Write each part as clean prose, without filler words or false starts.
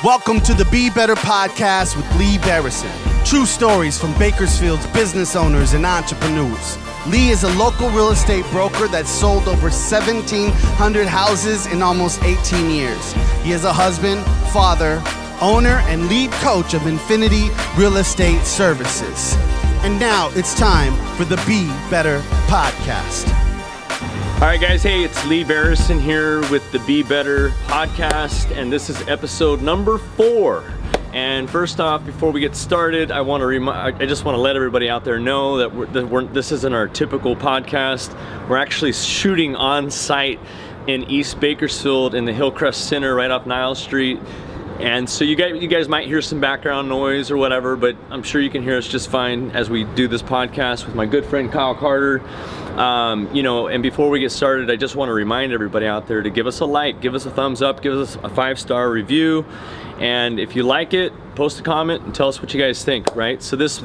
Welcome to the Be Better podcast with Lee Barrison. True stories from Bakersfield's business owners and entrepreneurs. Lee is a local real estate broker that sold over 1,700 houses in almost 18 years. He is a husband, father, owner, and lead coach of Infinity Real Estate Services. And now it's time for the Be Better podcast. All right, guys. Hey, it's Lee Barrison here with the Be Better podcast, and this is episode number 4. And first off, before we get started, I just want to let everybody out there know that this isn't our typical podcast. We're actually shooting on site in East Bakersfield in the Hillcrest Center, right off Niles Street. And so you guys might hear some background noise or whatever, but I'm sure you can hear us just fine as we do this podcast with my good friend Kyle Carter. And before we get started, I just want to remind everybody out there to give us a like, give us a thumbs up, give us a 5-star review, and if you like it, post a comment and tell us what you guys think. Right? So this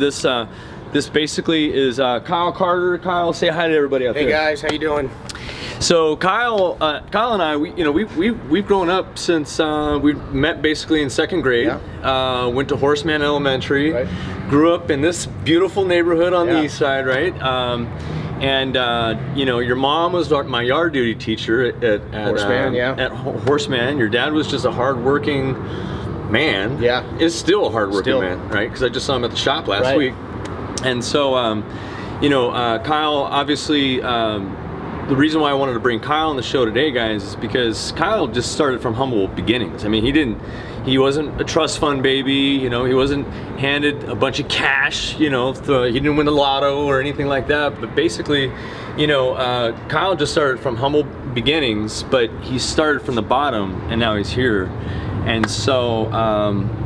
basically is Kyle Carter. Kyle, say hi to everybody out there. Hey guys, how you doing? So Kyle and I, we've grown up since we met basically in 2nd grade. Yeah. Went to Horseman Elementary. Right. Grew up in this beautiful neighborhood on the east side, right? Your mom was my yard duty teacher at Horseman. At Horseman. Your dad was just a hardworking man. Yeah. Is still a hardworking man, right? Because I just saw him at the shop last week. And so, Kyle, obviously, the reason why I wanted to bring Kyle on the show today, guys, is because Kyle just started from humble beginnings. I mean, he wasn't a trust fund baby, he wasn't handed a bunch of cash, he didn't win the lotto or anything like that. But basically, Kyle just started from humble beginnings, but he started from the bottom and now he's here. And so,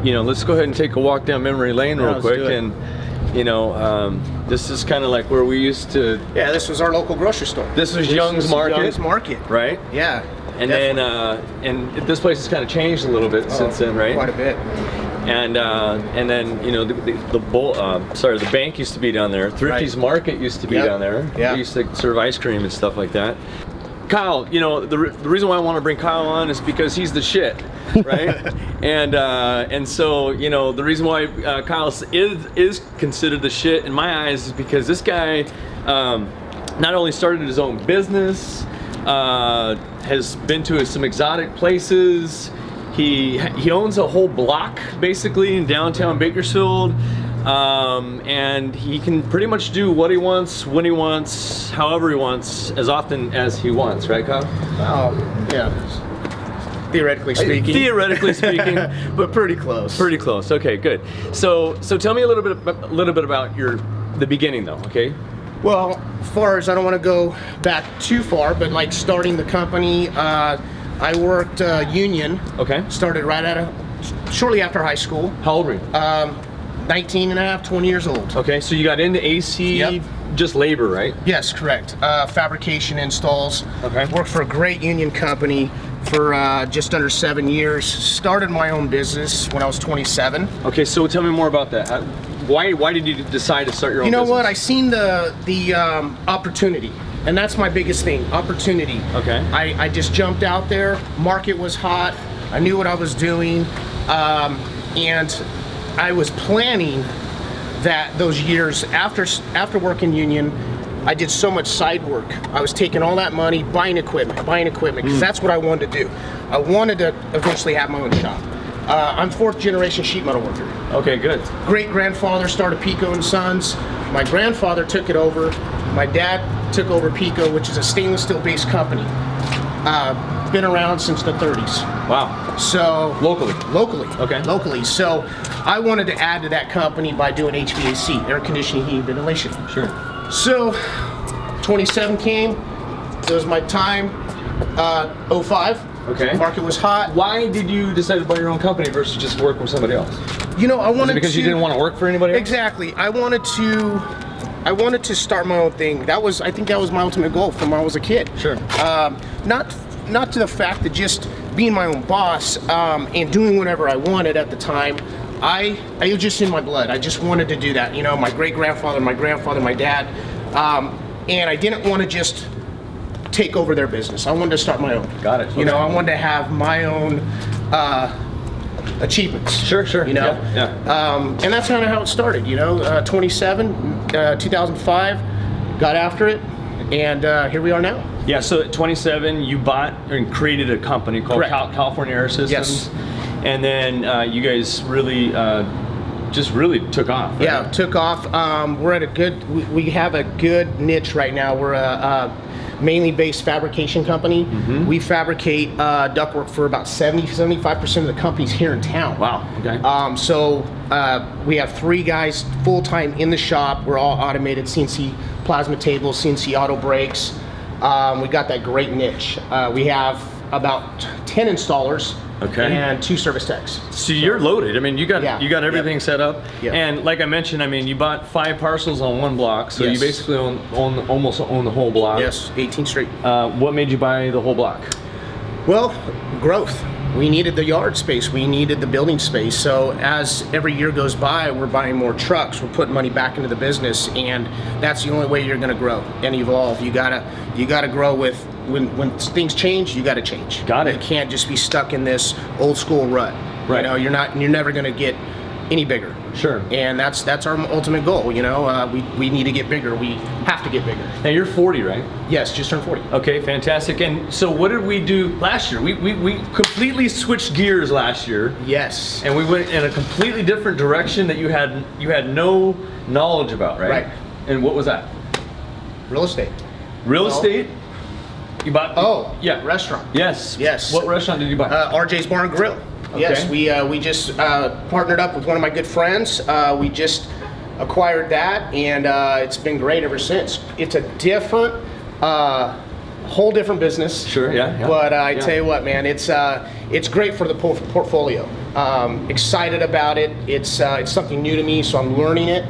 let's go ahead and take a walk down memory lane real quick. And this is kind of like where we used to. Yeah, this was our local grocery store. This was Young's Market. Young's Market, right? Yeah. And definitely. And this place has kind of changed a little bit since then, right? Quite a bit. And then the bank used to be down there. Thrifty's Market used to be down there. Yeah. We used to serve ice cream and stuff like that. Kyle, the reason why I want to bring Kyle on is because he's the shit, right? and so the reason why Kyle is considered the shit in my eyes is because this guy not only started his own business, has been to some exotic places. He owns a whole block basically in downtown Bakersfield. And he can pretty much do what he wants, when he wants, however he wants, as often as he wants, right, Kyle? Oh, yeah. Theoretically speaking. Theoretically speaking, but pretty close. Pretty close. Okay, good. So tell me a little bit about the beginning, though. Okay. Well, as far as I don't want to go back too far, but like starting the company, I worked union. Okay. Started shortly after high school. How old were you? 19 and a half, 20 years old. Okay, so you got into AC, just labor, right? Yes, correct. Fabrication installs. Okay. Worked for a great union company for just under 7 years. Started my own business when I was 27. Okay, so tell me more about that. Why did you decide to start your own business? You know what, I seen the opportunity. And that's my biggest thing, opportunity. Okay. I just jumped out there, market was hot, I knew what I was doing, and I was planning that those years after working union, I did so much side work. I was taking all that money, buying equipment, because that's what I wanted to do. I wanted to eventually have my own shop. I'm 4th generation sheet metal worker. Okay, good. Great grandfather started Pico & Sons. My grandfather took it over. My dad took over Pico, which is a stainless steel based company. Been around since the 30s. Wow. So locally. Okay. Locally. So I wanted to add to that company by doing HVAC, air conditioning, heating, ventilation. Sure. So 27 came. It was my time. 05. Okay. Market was hot. Why did you decide to buy your own company versus just work with somebody else? I wanted to. Because you didn't want to work for anybody else? Exactly. I wanted to start my own thing. I think that was my ultimate goal from when I was a kid. Sure. Not to the fact that just being my own boss and doing whatever I wanted at the time. It was just in my blood. I just wanted to do that. My great grandfather, my grandfather, my dad, and I didn't want to just take over their business. I wanted to start my own. Got it. Okay. I wanted to have my own achievements. Sure. You know, yeah. And that's kind of how it started. You know, 2005, got after it, and here we are now. Yeah. So at 27, you bought and created a company called California Air Systems. Yes. And then you guys really just really took off. Right? Yeah, took off. We're at a good. We have a good niche right now. We're a mainly based fabrication company. We fabricate ductwork for about 75% of the companies here in town. Wow. Okay. So we have 3 guys full time in the shop. We're all automated CNC plasma tables, CNC auto brakes. We got that great niche. We have about 10 installers. Okay. And 2 service techs. So you're loaded. I mean, you got everything set up. Yep. And like I mentioned, I mean, you bought 5 parcels on 1 block, so you basically almost own the whole block. Yes, 18th Street. What made you buy the whole block? Well, growth. We needed the yard space. We needed the building space. So as every year goes by, we're buying more trucks. We're putting money back into the business, and that's the only way you're going to grow and evolve. You gotta grow with. When things change, you got to change. Got it. You can't just be stuck in this old school rut. Right. You know, you're never going to get any bigger. Sure. And that's our ultimate goal. You know, we need to get bigger. We have to get bigger. Now you're 40, right? Yes, just turned 40. Okay, fantastic. And so what did we do last year? We completely switched gears last year. Yes. And we went in a completely different direction that you had no knowledge about, right? Right. And what was that? Real estate. Real estate? You bought? Oh, yeah, restaurant. Yes. Yes. What restaurant did you buy? RJ's Bar and Grill. Okay. Yes, we just partnered up with one of my good friends. We just acquired that, and it's been great ever since. It's a different, whole different business. Sure. Yeah. But I tell you what, man, it's great for the portfolio. Excited about it. It's something new to me, so I'm learning it.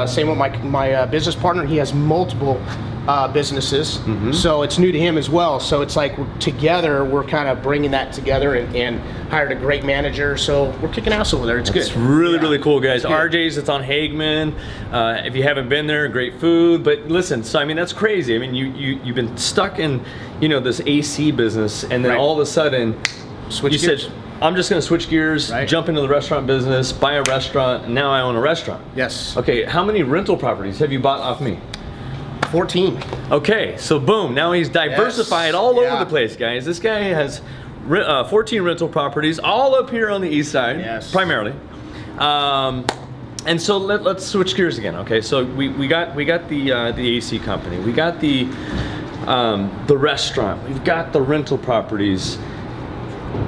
Same with my business partner. He has multiple businesses, so it's new to him as well. So it's like together we're kind of bringing that together and hired a great manager. So we're kicking ass over there. It's good. It's really cool, guys. RJ's, it's on Hagman. If you haven't been there, great food. But listen, so I mean that's crazy. I mean you've been stuck in this AC business, and then all of a sudden Switch gears. said, I'm just going to switch gears, jump into the restaurant business, buy a restaurant, and now I own a restaurant. Yes. Okay, how many rental properties have you bought off me? 14. Okay, so boom, now he's diversified all over the place, guys. This guy has 14 rental properties, all up here on the east side, primarily. And so let's switch gears again. Okay, so we got the AC company, we got the restaurant, we've got the rental properties.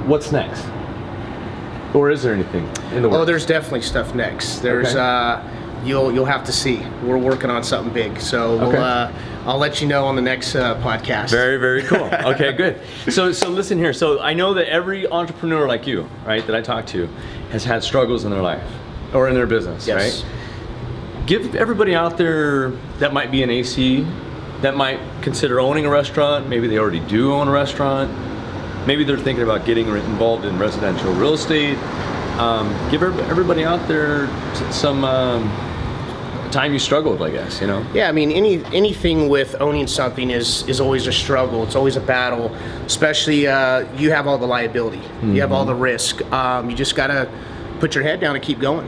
What's next? Or is there anything in the works? Oh, there's definitely stuff next. There's you'll have to see. We're working on something big, so we'll, I'll let you know on the next podcast. Very cool. Okay, good. So listen here. So I know that every entrepreneur like you, right, that I talk to, has had struggles in their life or in their business, right? Give everybody out there that might be an AC, that might consider owning a restaurant. Maybe they already do own a restaurant. Maybe they're thinking about getting involved in residential real estate. Give everybody out there some time you struggled, I guess, you know? Yeah, I mean, anything with owning something is always a struggle. It's always a battle, especially you have all the liability. You have all the risk. You just gotta put your head down and keep going.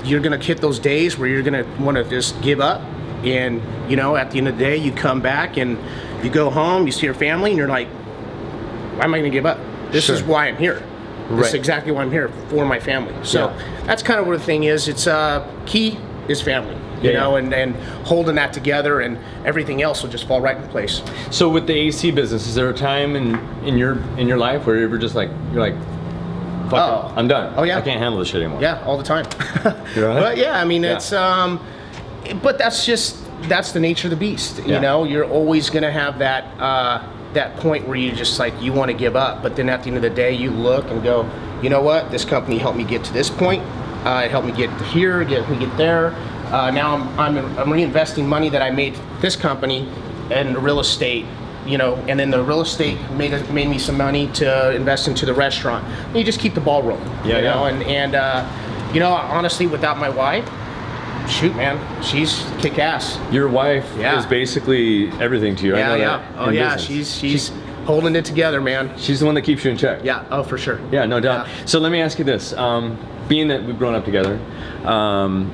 You're gonna hit those days where you're gonna wanna just give up, and at the end of the day, you come back and you go home, you see your family, and you're like, why am I gonna give up? This is why I'm here. This is exactly why I'm here, for my family. So that's kind of where the thing is. It's key is family, you know, and holding that together, and everything else will just fall right in place. So with the AC business, is there a time in your life where you're just like, fuck it, I'm done. Oh yeah, I can't handle this shit anymore. Yeah, all the time. But yeah, I mean it's but that's the nature of the beast. You know, you're always gonna have that point where you just like, you want to give up, but then at the end of the day you look and go, you know what, this company helped me get to this point, it helped me get here, helped me get there. Now I'm reinvesting money that I made this company in real estate, and then the real estate made me some money to invest into the restaurant. And you just keep the ball rolling. And honestly, without my wife, shoot, man, she's kick ass. Your wife is basically everything to you. I know that. Oh yeah, she's Holding it together, man. She's the one that keeps you in check. Yeah, oh, for sure. Yeah, no doubt. Yeah. So let me ask you this. Being that we've grown up together,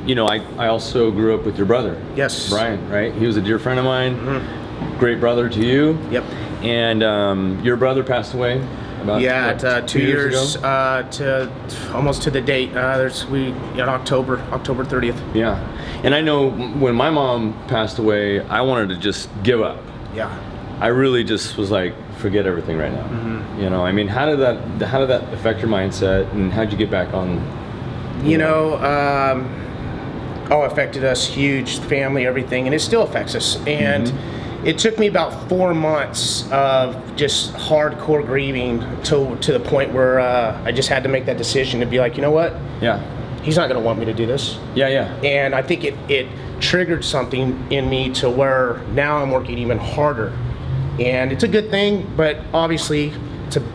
you know, I also grew up with your brother. Yes. Brian, right? He was a dear friend of mine. Great brother to you. Yep. And your brother passed away about at 2 years ago? to almost to the date. In October 30th. Yeah. And I know when my mom passed away, I wanted to just give up. Yeah. I really just was like, forget everything right now. You know, I mean, how did that affect your mindset, and how'd you get back on? You know, affected us huge, family, everything, and it still affects us. And it took me about 4 months of just hardcore grieving to the point where I just had to make that decision to be like, you know what? Yeah. He's not going to want me to do this. Yeah, yeah. And I think it triggered something in me to where now I'm working even harder. And it's a good thing, but obviously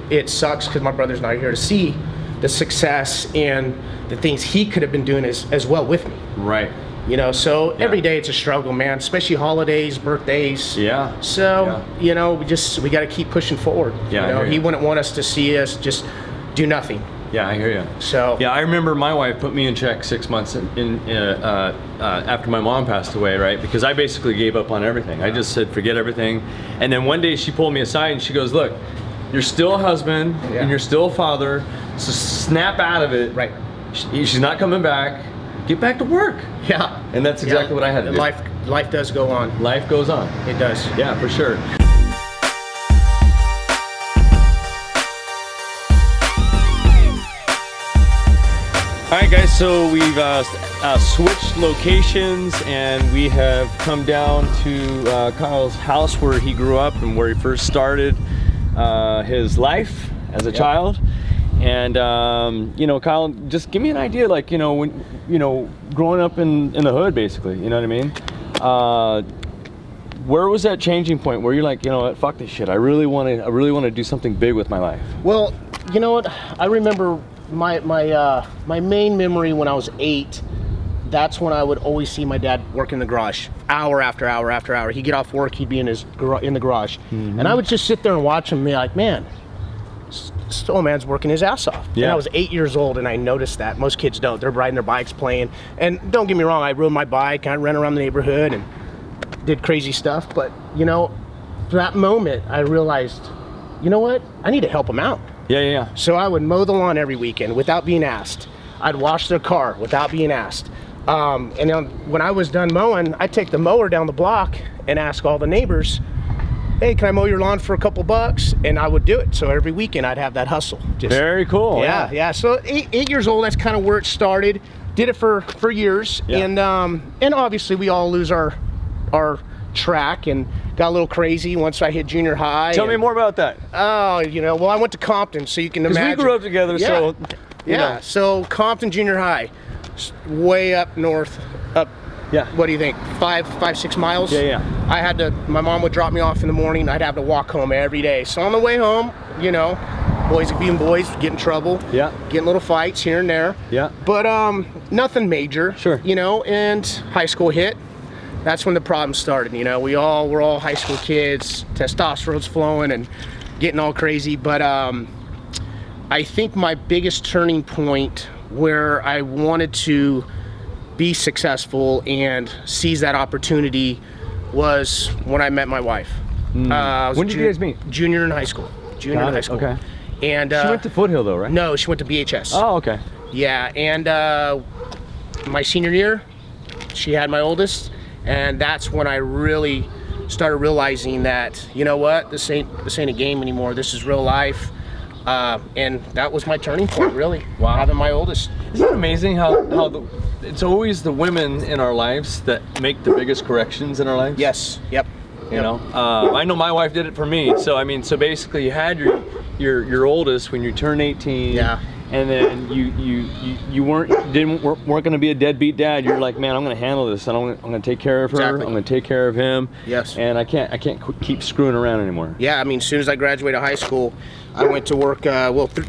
it sucks because my brother's not here to see the success and the things he could have been doing as well with me. Right. You know, so every day it's a struggle, man, especially holidays, birthdays. Yeah. So, you know, we got to keep pushing forward. Yeah, you know, he wouldn't want us to see us just do nothing. Yeah, I hear you. So yeah, I remember my wife put me in check 6 months after my mom passed away, right? Because I basically gave up on everything. I just said, forget everything. And then one day she pulled me aside and she goes, look, you're still a husband and you're still a father, so snap out of it. Right. She's not coming back. Get back to work. Yeah. And that's exactly what I had to do. Life does go on. Life goes on. It does. Yeah, for sure. All right, guys, so we've switched locations and we have come down to Kyle's house where he grew up and where he first started his life as a child. And you know, Kyle, just give me an idea, like, you know, when, you know, growing up in the hood, basically, you know what I mean? Where was that changing point where you're like, you know what, fuck this shit, I really want to do something big with my life? Well, you know what, I remember my main memory when I was 8. That's when I would always see my dad work in the garage, hour after hour after hour. He'd get off work, he'd be in the garage, and I would just sit there and watch him and be like, man, this old man's working his ass off. Yeah. And I was 8 years old and I noticed that. Most kids don't. They're riding their bikes, playing. And don't get me wrong, I rode my bike, I ran around the neighborhood and did crazy stuff. But, you know, for that moment, I realized, you know what? I need to help him out. Yeah, yeah, yeah. So I would mow the lawn every weekend without being asked. I'd wash their car without being asked. And then when I was done mowing, I'd take the mower down the block and ask all the neighbors, hey, can I mow your lawn for a couple bucks? And I would do it. So every weekend I'd have that hustle. Just, very cool. Yeah, yeah. So eight years old, that's kind of where it started. Did it for years. Yeah. And obviously we all lose our track and got a little crazy once I hit junior high. Tell me more about that. Oh, you know, well, I went to Compton, so you can imagine. We grew up together, so. Yeah, so Compton Junior High, way up north, up. Yeah. What do you think? 6 miles? Yeah, yeah. I had to, my mom would drop me off in the morning. I'd have to walk home every day. So on the way home, you know, boys being boys, get in trouble. Yeah. Getting little fights here and there. Yeah. But nothing major. Sure. You know, and high school hit. That's when the problem started. You know, we're all high school kids. Testosterone's flowing and getting all crazy. But I think my biggest turning point where I wanted to be successful and seize that opportunity was when I met my wife. When did you guys meet? Junior in high school. Junior in high school. Okay. And she went to Foothill though, right? No, she went to BHS. Oh, okay. Yeah, and my senior year, she had my oldest, and that's when I really started realizing that, you know what, this ain't a game anymore. This is real life. And that was my turning point, really. Wow. Having my oldest. Isn't it amazing how it's always the women in our lives that make the biggest corrections in our lives? Yes. Yep. You know, I know my wife did it for me. So I mean, so basically, you had your oldest when you turned 18. Yeah. And then you weren't going to be a deadbeat dad. You're like, man, I'm going to handle this, and I'm going to take care of her. Exactly. I'm going to take care of him. Yes. And I can't keep screwing around anymore. Yeah. I mean, as soon as I graduated high school, I went to work,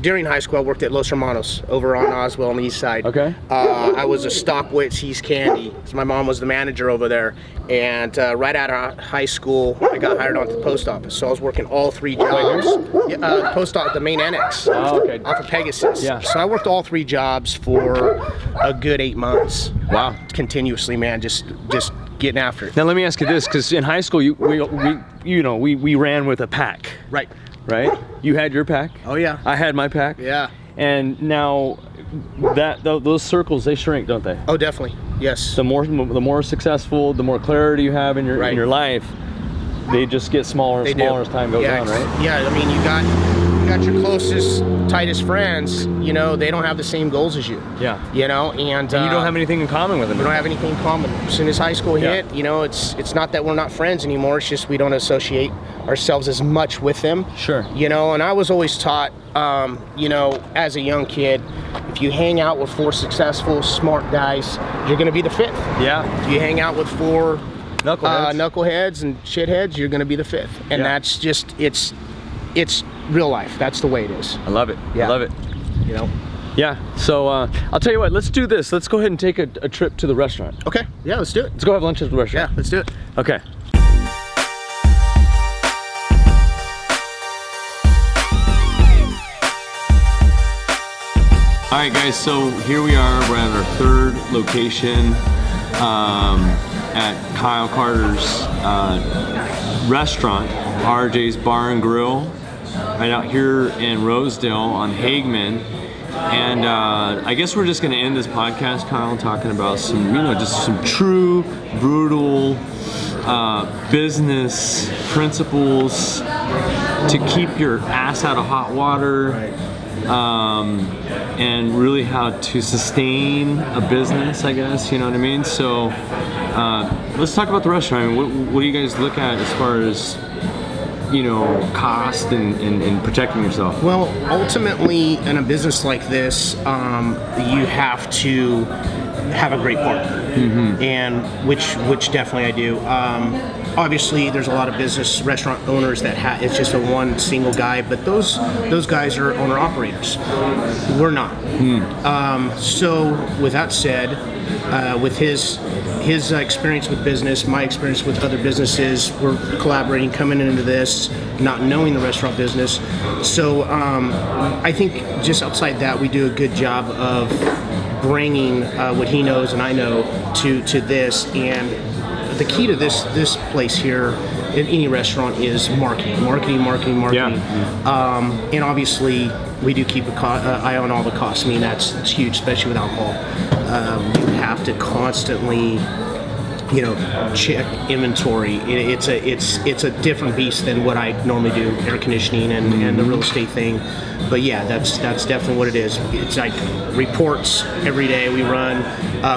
during high school I worked at Los Hermanos over on Oswell on the east side. Okay. I was a stock with Seas Candy. So my mom was the manager over there. And right out of high school, I got hired onto the post office. So I was working all 3 jobs. The post office, the main annex. Oh, okay. Off of Pegasus. Yeah. So I worked all 3 jobs for a good 8 months. Wow. Continuously, man, just getting after it. Now let me ask you this, because in high school, we ran with a pack. Right. Right? You had your pack. Oh yeah. I had my pack. Yeah. And now those circles, they shrink, don't they? Oh, definitely. Yes. The more successful, the more clarity you have in your life, they just get smaller and smaller as time goes on, right? Yeah. I mean, you got your closest, tightest friends. You know, they don't have the same goals as you. Yeah. You know, and you don't have anything in common with them. We don't have anything in common. As soon as high school hit, you know, it's not that we're not friends anymore. It's just we don't associate ourselves as much with them. Sure. You know, and I was always taught, you know, as a young kid, if you hang out with 4 successful, smart guys, you're going to be the 5th. Yeah. If you hang out with 4 knuckleheads and shitheads, you're going to be the 5th. And that's just, it's real life. That's the way it is. I love it. Yeah. I love it. You know? Yeah. So I'll tell you what, let's do this. Let's go ahead and take a trip to the restaurant. Okay. Yeah, let's do it. Let's go have lunch at the restaurant. Yeah, let's do it. Okay. All right, guys, so here we are. We're at our 3rd location at Kyle Carter's restaurant, RJ's Bar and Grill, right out here in Rosedale on Hageman. And I guess we're just gonna end this podcast, Kyle, talking about some, you know, just some true, brutal business principles to keep your ass out of hot water. And really how to sustain a business, I guess, you know what I mean? So let's talk about the restaurant. I mean, what do you guys look at as far as, you know, cost and protecting yourself? Well, ultimately, in a business like this, you have to have a great partner, and which definitely I do. Obviously, there's a lot of business restaurant owners that it's just a one single guy, but those guys are owner operators. We're not. So with that said, with his experience with business, my experience with other businesses, we're collaborating, coming into this, not knowing the restaurant business. So I think just outside that, we do a good job of bringing what he knows and I know to this. And the key to this place here in any restaurant is marketing. Yeah. And obviously we do keep an eye on all the costs. I mean, that's huge, especially with alcohol. You have to constantly, you know, check inventory. It's a different beast than what I normally do, air conditioning and the real estate thing. But yeah, that's definitely what it is. It's like reports every day we run,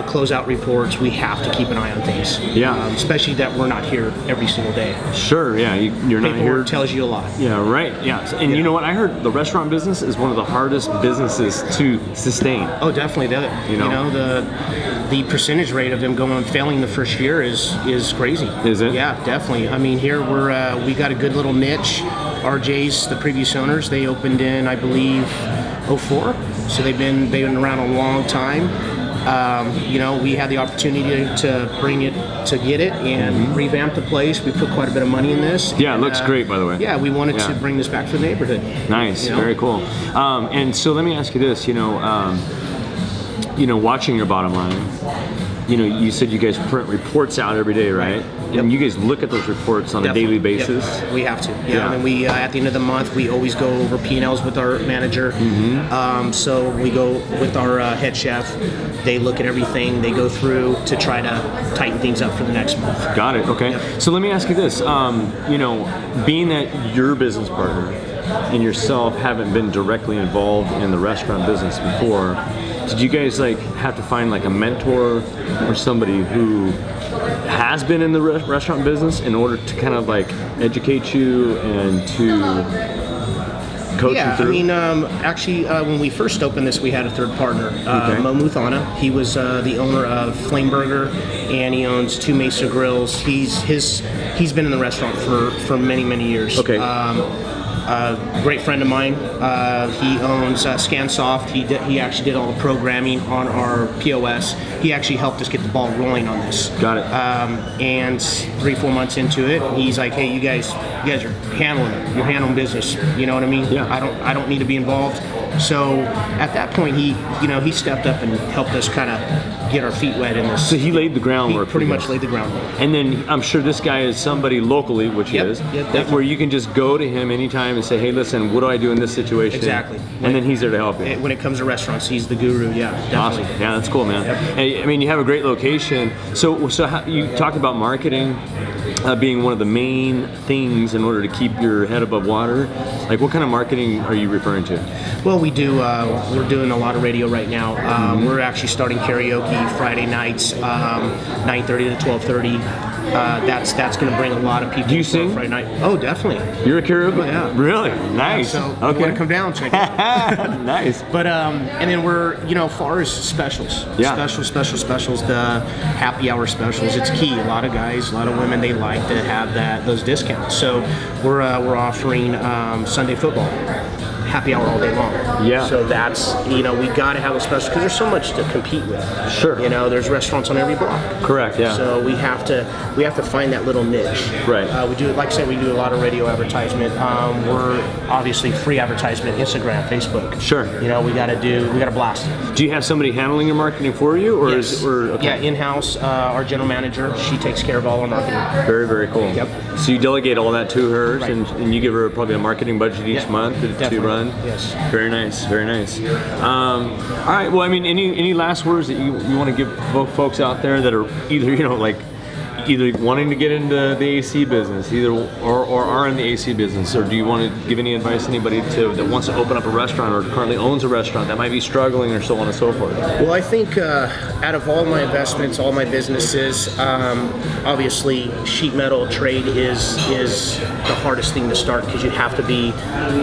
closeout reports. We have to keep an eye on things. Yeah. Especially that we're not here every single day. Sure, yeah, you're not here. Paperwork tells you a lot. Yeah, right, yeah. And you know what, I heard the restaurant business is one of the hardest businesses to sustain. Oh, definitely. The percentage rate of them failing the first year is crazy. Is it? Yeah, definitely. I mean, here we got a good little niche. RJ's, the previous owners, they opened in, I believe, 04. So they've been around a long time. You know, we had the opportunity to get it and revamp the place. We put quite a bit of money in this. Yeah, it looks great, by the way. Yeah, we wanted to bring this back to the neighborhood. Nice, very cool. And so let me ask you this, you know, watching your bottom line, you know, you said you guys print reports out every day, right? And you guys look at those reports on a daily basis? Yep. We have to. Yeah. And then we, at the end of the month, we always go over P&Ls with our manager. So we go with our head chef. They look at everything. They go through to try to tighten things up for the next month. Got it. Okay. Yep. So let me ask you this. You know, being that your business partner and yourself haven't been directly involved in the restaurant business before, did you guys like have to find like a mentor or somebody who has been in the restaurant business in order to kind of like educate you and to coach you through? I mean, actually, when we first opened this, we had a third partner, Mo Muthana. He was the owner of Flame Burger, and he owns 2 Mesa Grills. He's been in the restaurant for many years. Okay. Great friend of mine. He owns ScanSoft. He actually did all the programming on our POS. He actually helped us get the ball rolling on this. Got it. And 3-4 months into it, he's like, "Hey, you guys are handling it. You're handling business. You know what I mean? Yeah. I don't need to be involved." So at that point, he stepped up and helped us kind of get our feet wet in this. So he laid the groundwork. He pretty much laid the groundwork. And then I'm sure this guy is somebody locally, which he is, where you can just go to him anytime and say, "Hey, listen, what do I do in this situation?" Exactly. And then he's there to help you. When it comes to restaurants, he's the guru. Yeah, definitely. Awesome. Yeah, that's cool, man. Hey, I mean, you have a great location. So how, you talked about marketing being one of the main things in order to keep your head above water. Like, what kind of marketing are you referring to? Well, we do. We're doing a lot of radio right now. We're actually starting karaoke Friday nights, 9:30 to 12:30. That's going to bring a lot of people. Do you sing? Friday night. Oh, definitely. You're a karaoke? Oh, yeah. Really? Nice. Yeah, so okay. you want to come down, check it out. Nice. But and then we're, far as specials. Yeah. Specials, the happy hour specials. It's key. A lot of guys, a lot of women, they like to have those discounts. So we're offering Sunday football. Happy hour all day long. Yeah. So that's, we got to have a special because there's so much to compete with. Sure. There's restaurants on every block. Correct. Yeah. So we have to find that little niche. Right. We do, like I said, we do a lot of radio advertisement. We're obviously free advertisement, Instagram, Facebook. Sure. We got to blast. Do you have somebody handling your marketing for you, or yes. is it, okay. Yeah, in-house. Our general manager, she takes care of all our marketing. Very, very cool. Yep. So you delegate all that to her, Right. and you give her probably a marketing budget each month to run. Yes. Very nice. Very nice. All right. Well, I mean, any last words that you want to give folks out there that are either wanting to get into the AC business, or are in the AC business, or do you want to give any advice to anybody that wants to open up a restaurant or currently owns a restaurant that might be struggling, or so on and so forth? Well, I think out of all my investments, all my businesses, obviously sheet metal trade is the hardest thing to start because you have to be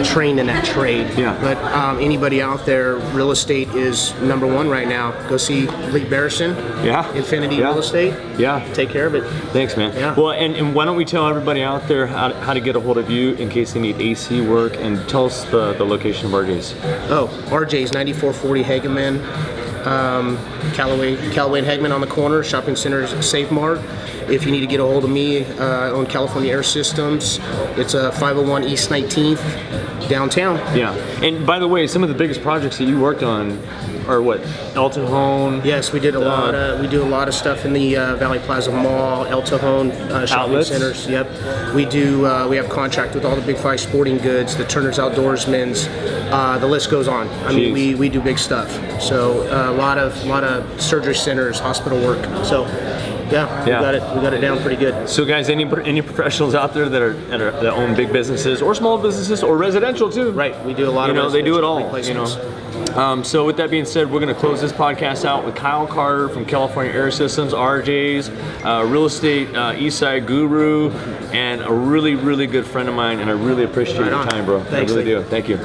trained in that trade. Yeah. But anybody out there, real estate is number one right now. Go see Lee Barrison. Yeah. Infinity Real Estate. Yeah. Take care of it. Thanks, man. Yeah. Well, and why don't we tell everybody out there how to get a hold of you in case they need AC work, and tell us the location of RJ's. Oh, RJ's 9440 Hageman, Callaway and Hageman on the corner, shopping center's Safe Mart. If you need to get a hold of me, I own California Air Systems. It's 501 East 19th, downtown. Yeah. And by the way, some of the biggest projects that you worked on are what? El Cajon? Yes, we did a lot of stuff in the Valley Plaza Mall, El Cajon shopping outlets? centers. Yep. We do. We have contract with all the Big Five Sporting Goods, the Turner's Outdoorsmen's. The list goes on. I mean, we do big stuff. So a lot of surgery centers, hospital work. So. Yeah, we got it down pretty good. So guys, any professionals out there that own big businesses or small businesses or residential too? Right, we do a lot of they do it all. placements. So with that being said, we're going to close this podcast out with Kyle Carter from California Air Systems, RJ's, real estate Eastside guru, and a really, really good friend of mine, and I really appreciate your time, bro. Thanks, I really Lee. do. Thank you.